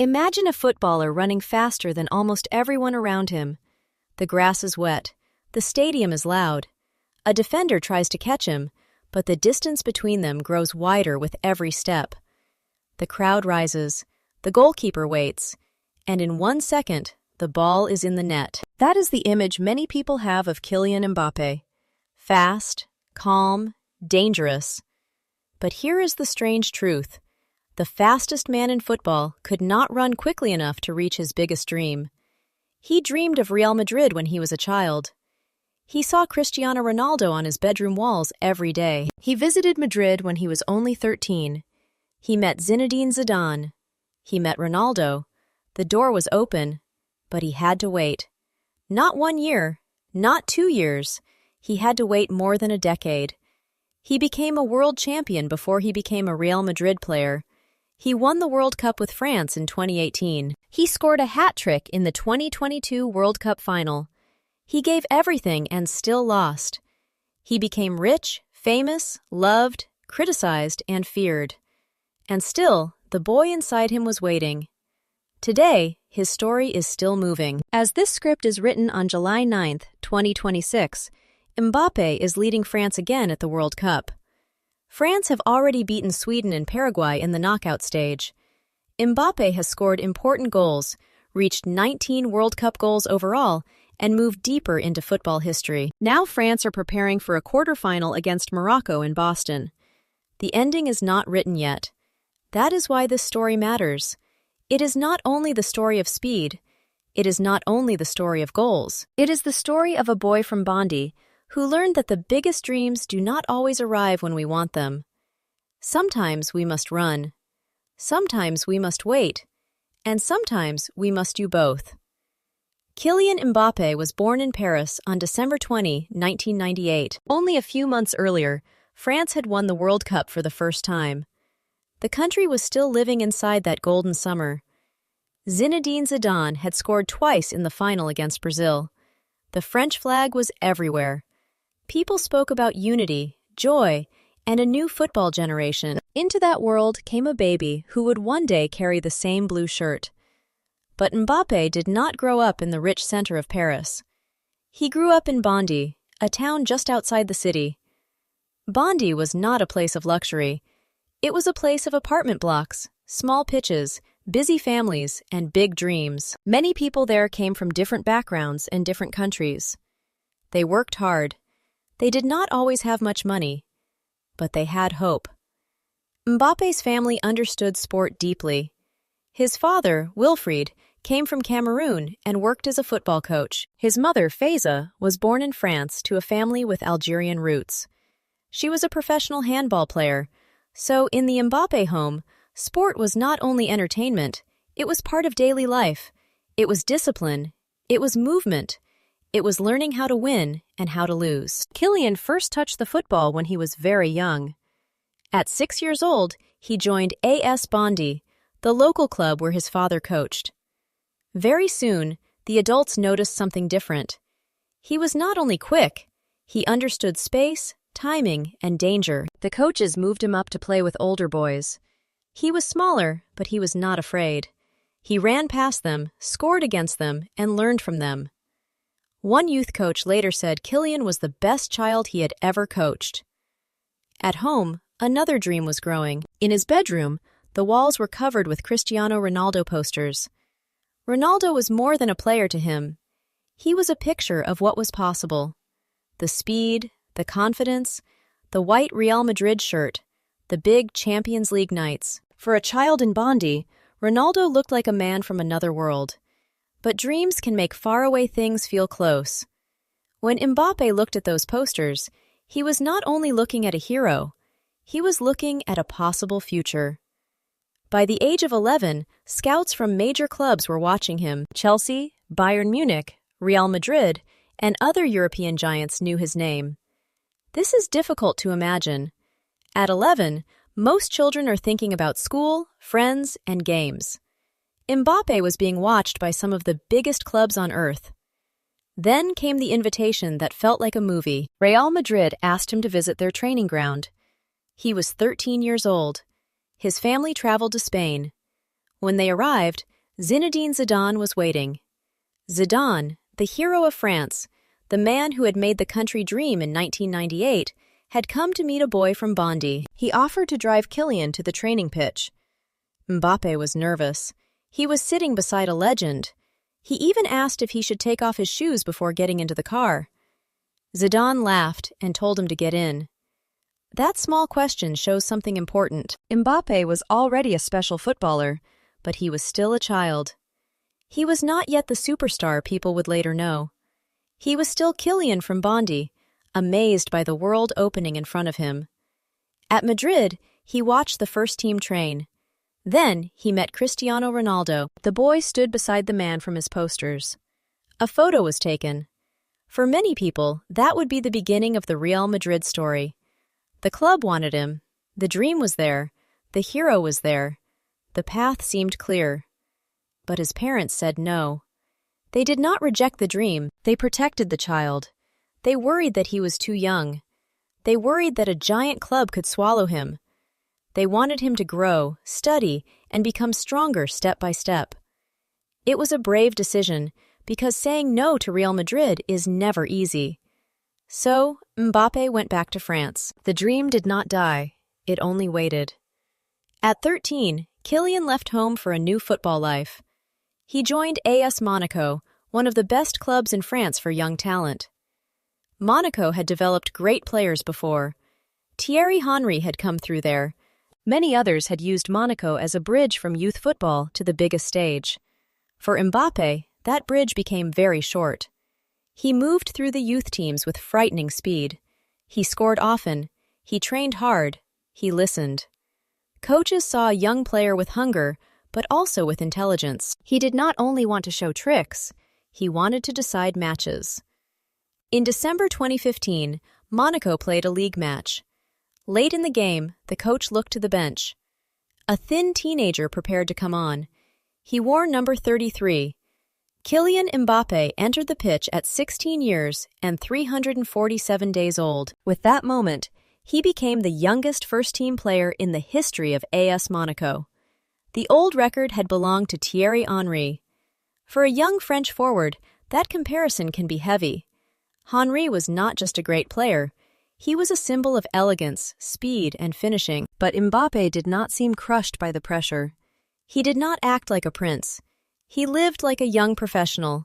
Imagine a footballer running faster than almost everyone around him. The grass is wet. The stadium is loud. A defender tries to catch him, but the distance between them grows wider with every step. The crowd rises. The goalkeeper waits. And in 1 second, the ball is in the net. That is the image many people have of Kylian Mbappé. Fast, calm, dangerous. But here is the strange truth. The fastest man in football could not run quickly enough to reach his biggest dream. He dreamed of Real Madrid when he was a child. He saw Cristiano Ronaldo on his bedroom walls every day. He visited Madrid when he was only 13. He met Zinedine Zidane. He met Ronaldo. The door was open, but he had to wait. Not 1 year, not 2 years. He had to wait more than a decade. He became a world champion before he became a Real Madrid player. He won the World Cup with France in 2018. He scored a hat-trick in the 2022 World Cup final. He gave everything and still lost. He became rich, famous, loved, criticized, and feared. And still, the boy inside him was waiting. Today, his story is still moving. As this script is written on July 9, 2026, Mbappé is leading France again at the World Cup. France have already beaten Sweden and Paraguay in the knockout stage. Mbappé has scored important goals, reached 19 World Cup goals overall, and moved deeper into football history. Now France are preparing for a quarterfinal against Morocco in Boston. The ending is not written yet. That is why this story matters. It is not only the story of speed. It is not only the story of goals. It is the story of a boy from Bondy who learned that the biggest dreams do not always arrive when we want them. Sometimes we must run. Sometimes we must wait. And sometimes we must do both. Kylian Mbappé was born in Paris on December 20, 1998. Only a few months earlier, France had won the World Cup for the first time. The country was still living inside that golden summer. Zinedine Zidane had scored twice in the final against Brazil. The French flag was everywhere. People spoke about unity, joy, and a new football generation. Into that world came a baby who would one day carry the same blue shirt. But Mbappé did not grow up in the rich center of Paris. He grew up in Bondy, a town just outside the city. Bondy was not a place of luxury. It was a place of apartment blocks, small pitches, busy families, and big dreams. Many people there came from different backgrounds and different countries. They worked hard. They did not always have much money, but they had hope. Mbappé's family understood sport deeply. His father, Wilfried, came from Cameroon and worked as a football coach. His mother, Faiza, was born in France to a family with Algerian roots. She was a professional handball player, so in the Mbappé home, sport was not only entertainment, it was part of daily life. It was discipline. It was movement. It was learning how to win and how to lose. Kylian first touched the football when he was very young. At 6 years old, he joined AS Bondy, the local club where his father coached. Very soon, the adults noticed something different. He was not only quick, he understood space, timing, and danger. The coaches moved him up to play with older boys. He was smaller, but he was not afraid. He ran past them, scored against them, and learned from them. One youth coach later said Kylian was the best child he had ever coached. At home, another dream was growing. In his bedroom, the walls were covered with Cristiano Ronaldo posters. Ronaldo was more than a player to him. He was a picture of what was possible. The speed, the confidence, the white Real Madrid shirt, the big Champions League nights. For a child in Bondy, Ronaldo looked like a man from another world. But dreams can make faraway things feel close. When Mbappé looked at those posters, he was not only looking at a hero, he was looking at a possible future. By the age of 11, scouts from major clubs were watching him. Chelsea, Bayern Munich, Real Madrid, and other European giants knew his name. This is difficult to imagine. At 11, most children are thinking about school, friends, and games. Mbappé was being watched by some of the biggest clubs on earth. Then came the invitation that felt like a movie. Real Madrid asked him to visit their training ground. He was 13 years old. His family traveled to Spain. When they arrived, Zinedine Zidane was waiting. Zidane, the hero of France, the man who had made the country dream in 1998, had come to meet a boy from Bondy. He offered to drive Kylian to the training pitch. Mbappé was nervous. He was sitting beside a legend. He even asked if he should take off his shoes before getting into the car. Zidane laughed and told him to get in. That small question shows something important. Mbappé was already a special footballer, but he was still a child. He was not yet the superstar people would later know. He was still Kylian from Bondy, amazed by the world opening in front of him. At Madrid, he watched the first team train. Then he met Cristiano Ronaldo. The boy stood beside the man from his posters. A photo was taken. For many people, that would be the beginning of the Real Madrid story. The club wanted him. The dream was there. The hero was there. The path seemed clear. But his parents said no. They did not reject the dream. They protected the child. They worried that he was too young. They worried that a giant club could swallow him. They wanted him to grow, study, and become stronger step by step. It was a brave decision, because saying no to Real Madrid is never easy. So, Mbappé went back to France. The dream did not die. It only waited. At 13, Kylian left home for a new football life. He joined AS Monaco, one of the best clubs in France for young talent. Monaco had developed great players before. Thierry Henry had come through there. Many others had used Monaco as a bridge from youth football to the biggest stage. For Mbappé, that bridge became very short. He moved through the youth teams with frightening speed. He scored often. He trained hard. He listened. Coaches saw a young player with hunger, but also with intelligence. He did not only want to show tricks, he wanted to decide matches. In December 2015, Monaco played a league match. Late in the game, the coach looked to the bench. A thin teenager prepared to come on. He wore number 33. Kylian Mbappé entered the pitch at 16 years and 347 days old. With that moment, he became the youngest first-team player in the history of AS Monaco. The old record had belonged to Thierry Henry. For a young French forward, that comparison can be heavy. Henry was not just a great player. He was a symbol of elegance, speed, and finishing. But Mbappé did not seem crushed by the pressure. He did not act like a prince. He lived like a young professional.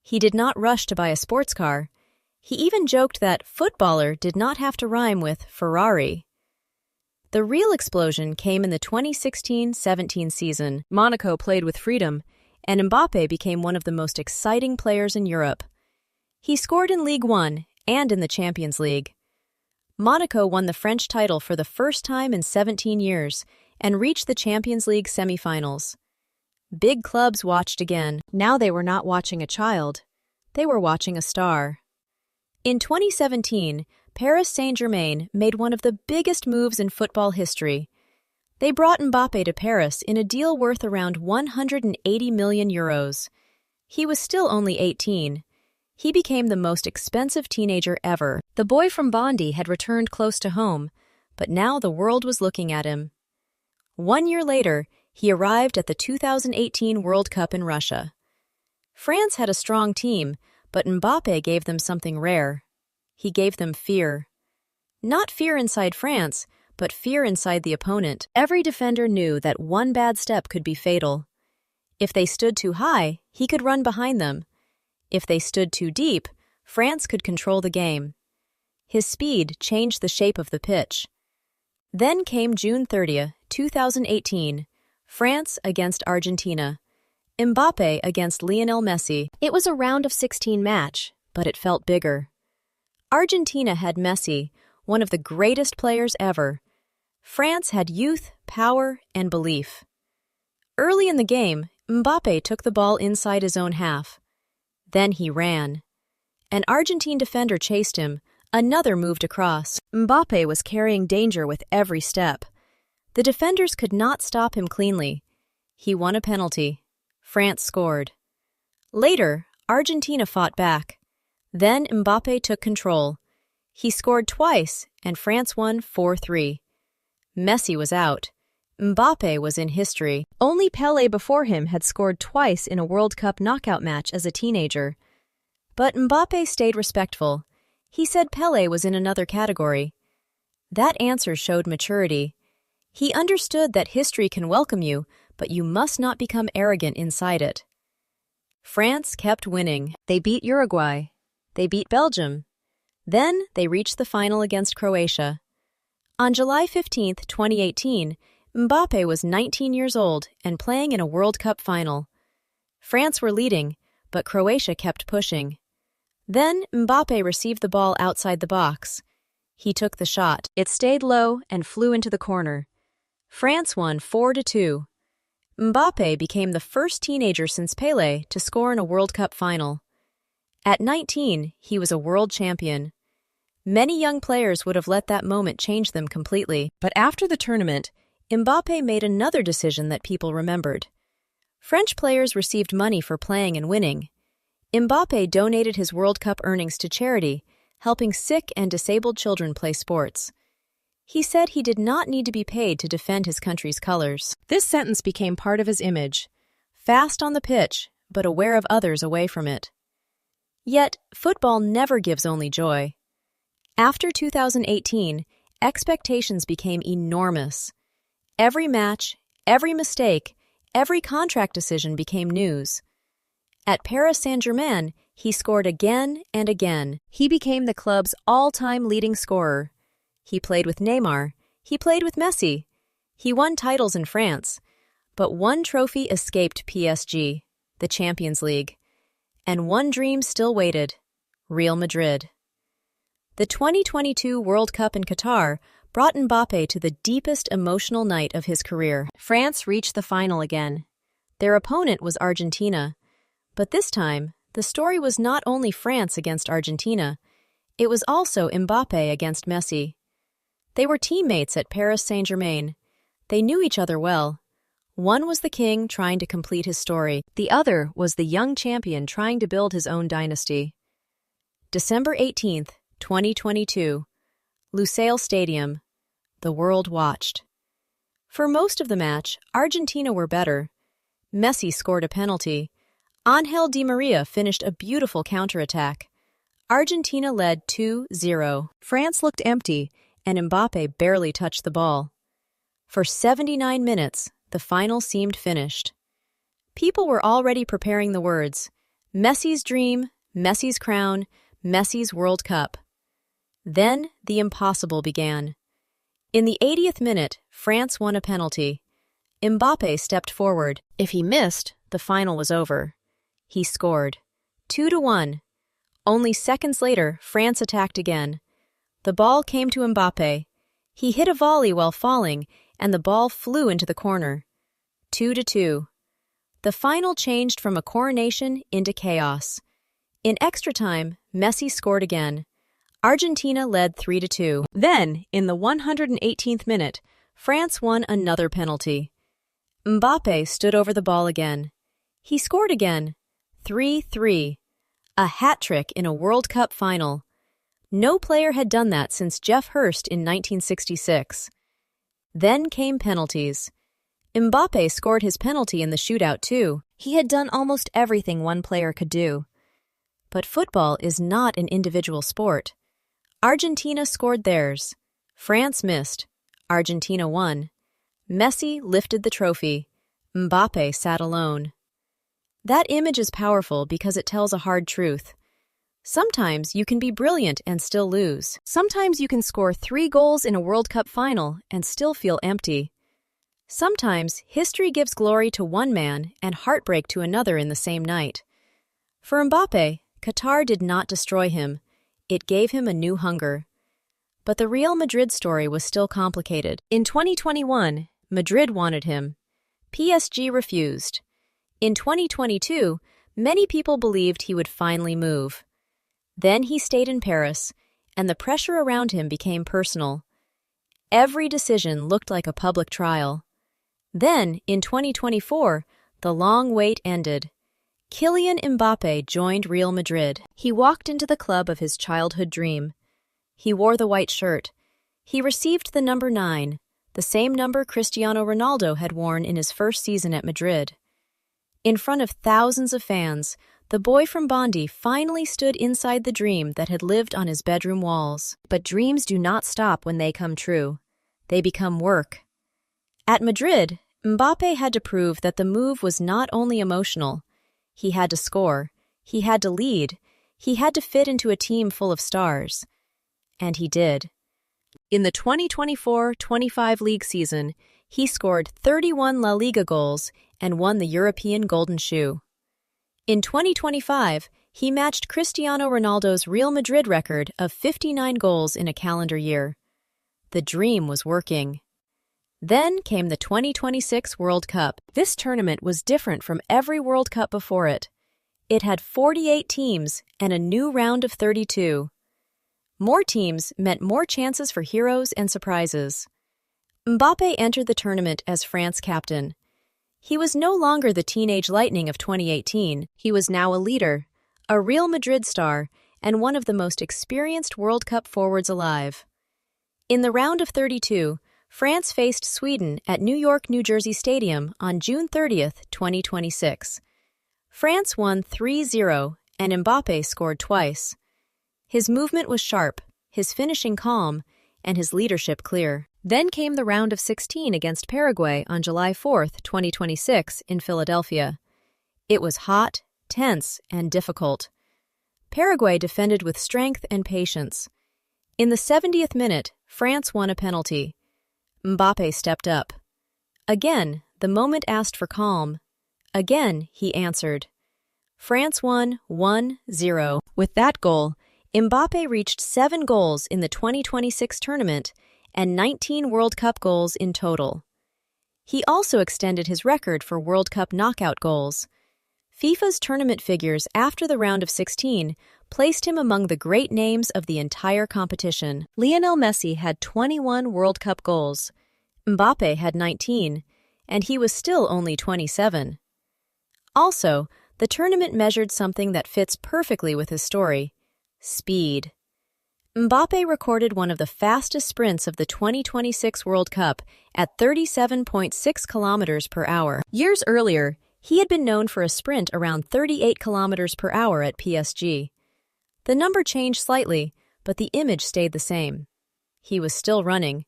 He did not rush to buy a sports car. He even joked that footballer did not have to rhyme with Ferrari. The real explosion came in the 2016-17 season. Monaco played with freedom, and Mbappé became one of the most exciting players in Europe. He scored in Ligue 1 and in the Champions League. Monaco won the French title for the first time in 17 years and reached the Champions League semifinals. Big clubs watched again. Now they were not watching a child. They were watching a star. In 2017, Paris Saint-Germain made one of the biggest moves in football history. They brought Mbappé to Paris in a deal worth around 180 million euros. He was still only 18. He became the most expensive teenager ever. The boy from Bondy had returned close to home, but now the world was looking at him. 1 year later, he arrived at the 2018 World Cup in Russia. France had a strong team, but Mbappé gave them something rare. He gave them fear. Not fear inside France, but fear inside the opponent. Every defender knew that one bad step could be fatal. If they stood too high, he could run behind them. If they stood too deep, France could control the game. His speed changed the shape of the pitch. Then came June 30, 2018, France against Argentina. Mbappé against Lionel Messi. It was a round of 16 match, but it felt bigger. Argentina had Messi, one of the greatest players ever. France had youth, power, and belief. Early in the game, Mbappé took the ball inside his own half. Then he ran. An Argentine defender chased him. Another moved across. Mbappé was carrying danger with every step. The defenders could not stop him cleanly. He won a penalty. France scored. Later, Argentina fought back. Then Mbappé took control. He scored twice, and France won 4-3. Messi was out. Mbappé was in history. Only Pelé before him had scored twice in a World Cup knockout match as a teenager. But Mbappé stayed respectful. He said Pelé was in another category. That answer showed maturity. He understood that history can welcome you, but you must not become arrogant inside it. France kept winning. They beat Uruguay. They beat Belgium. Then they reached the final against Croatia. On July 15, 2018, Mbappé was 19 years old and playing in a World Cup final. France were leading, but Croatia kept pushing. Then Mbappé received the ball outside the box. He took the shot. It stayed low and flew into the corner. France won 4-2. Mbappé became the first teenager since Pelé to score in a World Cup final. At 19, he was a world champion. Many young players would have let that moment change them completely. But after the tournament, Mbappé made another decision that people remembered. French players received money for playing and winning. Mbappé donated his World Cup earnings to charity, helping sick and disabled children play sports. He said he did not need to be paid to defend his country's colors. This sentence became part of his image. Fast on the pitch, but aware of others away from it. Yet, football never gives only joy. After 2018, expectations became enormous. Every match, every mistake, every contract decision became news. At Paris Saint-Germain, he scored again and again. He became the club's all-time leading scorer. He played with Neymar. He played with Messi. He won titles in France. But one trophy escaped PSG, the Champions League. And one dream still waited: Real Madrid. The 2022 World Cup in Qatar brought Mbappé to the deepest emotional night of his career. France reached the final again. Their opponent was Argentina. But this time, the story was not only France against Argentina, it was also Mbappé against Messi. They were teammates at Paris Saint-Germain. They knew each other well. One was the king trying to complete his story. The other was the young champion trying to build his own dynasty. December 18, 2022. Lusail Stadium. The world watched. For most of the match, Argentina were better. Messi scored a penalty. Ángel Di Maria finished a beautiful counterattack. Argentina led 2-0. France looked empty, and Mbappé barely touched the ball. For 79 minutes, the final seemed finished. People were already preparing the words: Messi's dream, Messi's crown, Messi's World Cup. Then the impossible began. In the 80th minute, France won a penalty. Mbappé stepped forward. If he missed, the final was over. He scored. 2-1. Only seconds later, France attacked again. The ball came to Mbappé. He hit a volley while falling, and the ball flew into the corner. 2-2. The final changed from a coronation into chaos. In extra time, Messi scored again. Argentina led 3-2. Then, in the 118th minute, France won another penalty. Mbappé stood over the ball again. He scored again. 3-3. A hat-trick in a World Cup final. No player had done that since Jeff Hurst in 1966. Then came penalties. Mbappé scored his penalty in the shootout too. He had done almost everything one player could do. But football is not an individual sport. Argentina scored theirs. France missed. Argentina won. Messi lifted the trophy. Mbappé sat alone. That image is powerful because it tells a hard truth. Sometimes you can be brilliant and still lose. Sometimes you can score 3 goals in a World Cup final and still feel empty. Sometimes history gives glory to one man and heartbreak to another in the same night. For Mbappé, Qatar did not destroy him. It gave him a new hunger. But the Real Madrid story was still complicated. In 2021, Madrid wanted him. PSG refused. In 2022, many people believed he would finally move. Then he stayed in Paris, and the pressure around him became personal. Every decision looked like a public trial. Then, in 2024, the long wait ended. Kylian Mbappé joined Real Madrid. He walked into the club of his childhood dream. He wore the white shirt. He received the number 9, the same number Cristiano Ronaldo had worn in his first season at Madrid. In front of thousands of fans, the boy from Bondy finally stood inside the dream that had lived on his bedroom walls. But dreams do not stop when they come true. They become work. At Madrid, Mbappé had to prove that the move was not only emotional. He had to score, he had to lead, he had to fit into a team full of stars. And he did. In the 2024-25 league season, he scored 31 La Liga goals and won the European Golden Shoe. In 2025, he matched Cristiano Ronaldo's Real Madrid record of 59 goals in a calendar year. The dream was working. Then came the 2026 World Cup. This tournament was different from every World Cup before it. It had 48 teams and a new round of 32. More teams meant more chances for heroes and surprises. Mbappé entered the tournament as France captain. He was no longer the teenage lightning of 2018. He was now a leader, a Real Madrid star, and one of the most experienced World Cup forwards alive. In the round of 32, France faced Sweden at New York, New Jersey Stadium on June 30, 2026. France won 3-0, and Mbappé scored twice. His movement was sharp, his finishing calm, and his leadership clear. Then came the round of 16 against Paraguay on July 4, 2026, in Philadelphia. It was hot, tense, and difficult. Paraguay defended with strength and patience. In the 70th minute, France won a penalty. Mbappé stepped up. Again, the moment asked for calm. Again, he answered. France won 1-0. With that goal, Mbappé reached 7 goals in the 2026 tournament and 19 World Cup goals in total. He also extended his record for World Cup knockout goals. FIFA's tournament figures after the round of 16 placed him among the great names of the entire competition. Lionel Messi had 21 World Cup goals. Mbappé had 19, and he was still only 27. Also, the tournament measured something that fits perfectly with his story: speed. Mbappé recorded one of the fastest sprints of the 2026 World Cup at 37.6 kilometers per hour. Years earlier, he had been known for a sprint around 38 kilometers per hour at PSG. The number changed slightly, but the image stayed the same. He was still running,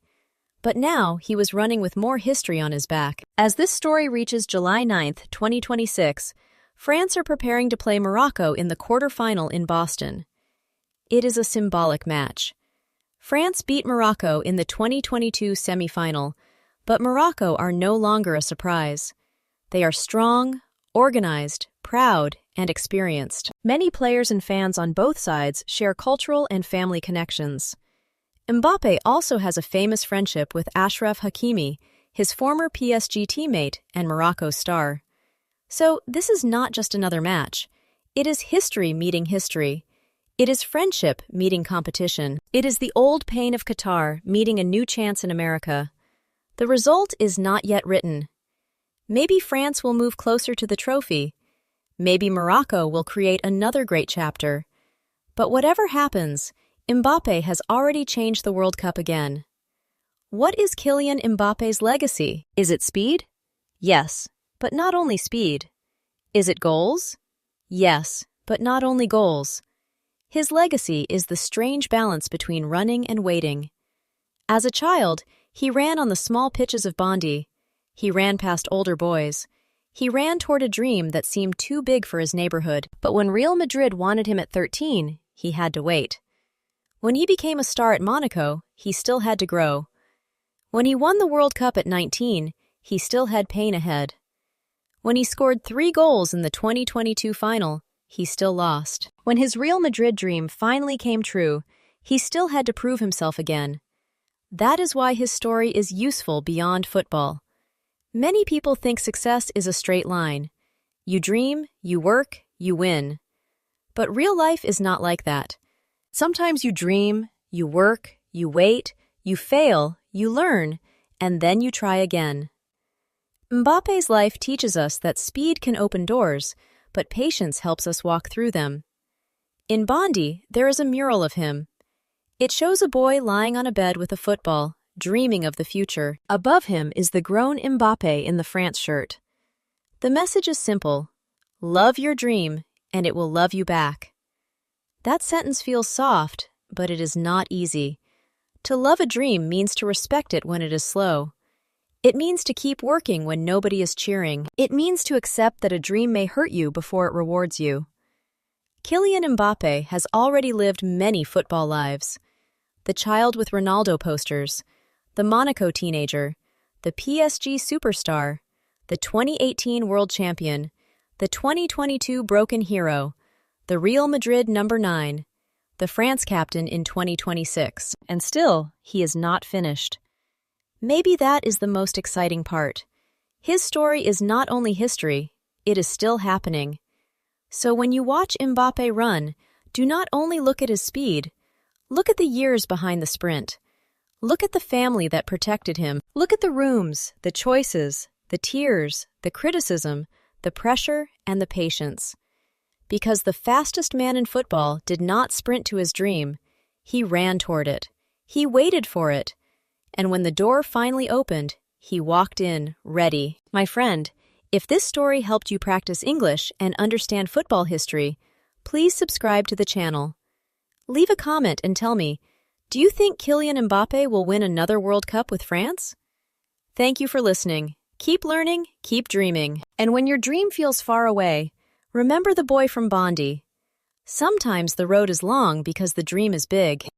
but now he was running with more history on his back. As this story reaches July 9, 2026, France are preparing to play Morocco in the quarterfinal in Boston. It is a symbolic match. France beat Morocco in the 2022 semifinal, but Morocco are no longer a surprise. They are strong, organized, proud, and experienced. Many players and fans on both sides share cultural and family connections. Mbappé also has a famous friendship with Achraf Hakimi, his former PSG teammate and Morocco star. So this is not just another match. It is history meeting history. It is friendship meeting competition. It is the old pain of Qatar meeting a new chance in America. The result is not yet written. Maybe France will move closer to the trophy. Maybe Morocco will create another great chapter. But whatever happens, Mbappé has already changed the World Cup again. What is Kylian Mbappé's legacy? Is it speed? Yes, but not only speed. Is it goals? Yes, but not only goals. His legacy is the strange balance between running and waiting. As a child, he ran on the small pitches of Bondy. He ran past older boys. He ran toward a dream that seemed too big for his neighborhood. But when Real Madrid wanted him at 13, he had to wait. When he became a star at Monaco, he still had to grow. When he won the World Cup at 19, he still had pain ahead. When he scored 3 goals in the 2022 final, he still lost. When his Real Madrid dream finally came true, he still had to prove himself again. That is why his story is useful beyond football. Many people think success is a straight line. You dream, you work, you win. But real life is not like that. Sometimes you dream, you work, you wait, you fail, you learn, and then you try again. Mbappé's life teaches us that speed can open doors, but patience helps us walk through them. In Bondy, there is a mural of him. It shows a boy lying on a bed with a football, dreaming of the future. Above him is the grown Mbappé in the France shirt. The message is simple: love your dream, and it will love you back. That sentence feels soft, but it is not easy. To love a dream means to respect it when it is slow. It means to keep working when nobody is cheering. It means to accept that a dream may hurt you before it rewards you. Kylian Mbappé has already lived many football lives. The child with Ronaldo posters, the Monaco teenager, the PSG superstar, the 2018 world champion, the 2022 broken hero, the Real Madrid number 9, the France captain in 2026, and still, he is not finished. Maybe that is the most exciting part. His story is not only history, it is still happening. So when you watch Mbappé run, do not only look at his speed, look at the years behind the sprint. Look at the family that protected him. Look at the rooms, the choices, the tears, the criticism, the pressure, and the patience. Because the fastest man in football did not sprint to his dream. He ran toward it. He waited for it. And when the door finally opened, he walked in, ready. My friend, if this story helped you practice English and understand football history, please subscribe to the channel. Leave a comment and tell me, do you think Kylian Mbappé will win another World Cup with France? Thank you for listening. Keep learning, keep dreaming. And when your dream feels far away, remember the boy from Bondy. Sometimes the road is long because the dream is big.